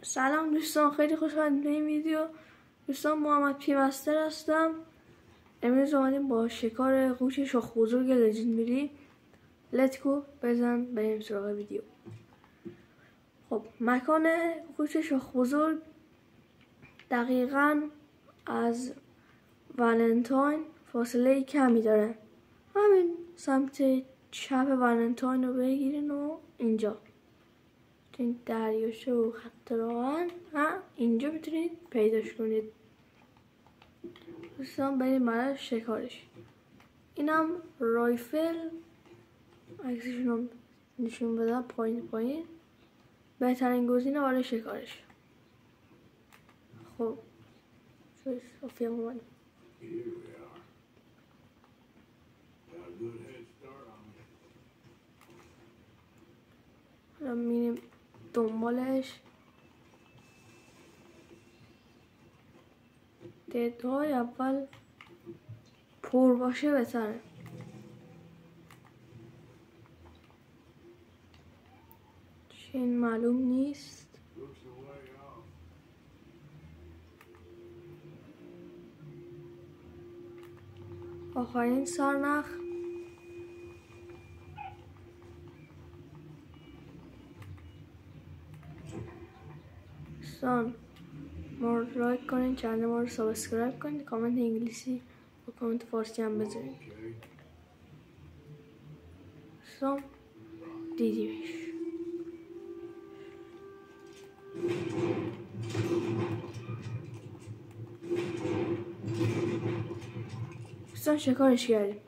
سلام دوستان، خیلی خوشحالم به این ویدیو. دوستان، محمد پیوستر هستم. امروز اومدیم با شکار قوچ شاخ بزرگ لژندری. لتکو بزن بریم سراغ ویدیو. خب مکان قوچ شاخ بزرگ دقیقاً از ولنتاین فاصله کمی داره. همین سمت چپ ولنتاین رو بگیرین و اینجا این دریاچه و خط راهن اینجا میتونید پیداش کنید. دوستان بریم برای شکارش. اینم رایفل، عکسشون رو نشون بدم پایین. بهترین گزینه برای شکارش. خب صوفیا اومد. میریم دنبالش. دیدهای اول پر باشه بهتره. این معلوم نیست. آخرین سرنخ دوستان، ما رو لایک کنین، چنل ما رو سابسکرایب کنین، کامنت انگلیسی و کامنت فارسی هم بذارین. دوستان دیدیمش. دوستان شکارش کردیم.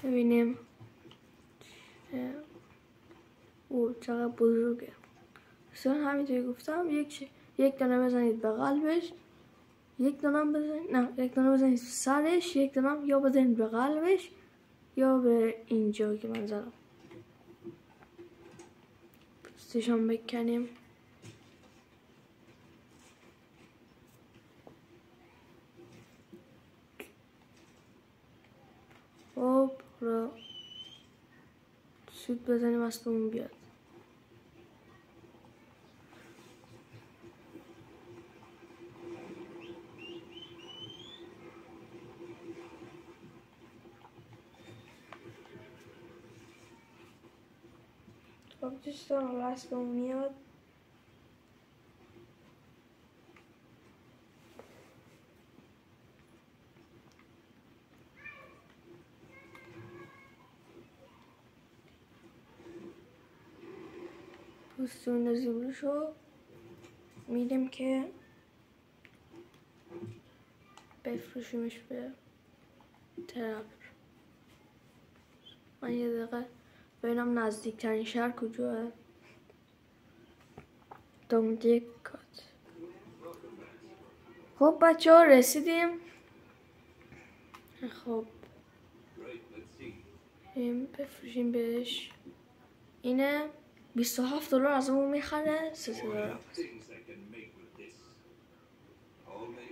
ببینیم او چقدر بزرگه. دوستان همینطوری گفتم یک دانه بزنید به قلبش، یک دانه بزنید سرش، یک دانه یا بزنید به قلبش یا به اینجا که من زدم. پوستشان بکنیم. خب را سود بزنیم از اون بیاد. خب دوستان حالا از اون میاد. پوست میندازیم روشو. میدیم که بفروشیمش به طرف. من یه دقیقه ببینم نزدیکترین شهر کجاه. دومدیکات. خب بچه ها رسیدیم. خب این بفروشیم بهش. اینه $27 از اون میخره. $3.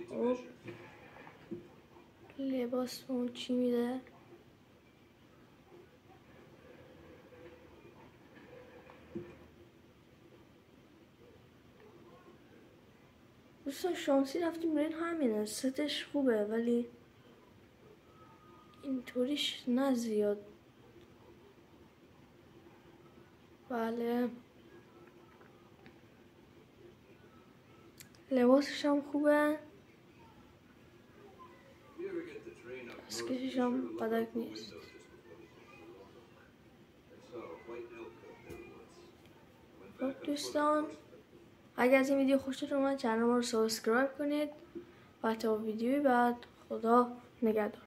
خب لباس اون چی میده؟ دوستان شانسی رفتیم برین همینه. ستش خوبه ولی اینطوریش نه زیاد. بله لباسش هم خوبه، اسکشش هم بدک نیست. خب دوستان، اگر از این ویدیو خوشتون اومد چنل ما رو سابسکرایب کنید و تا ویدیوی بعد خدا نگهدار.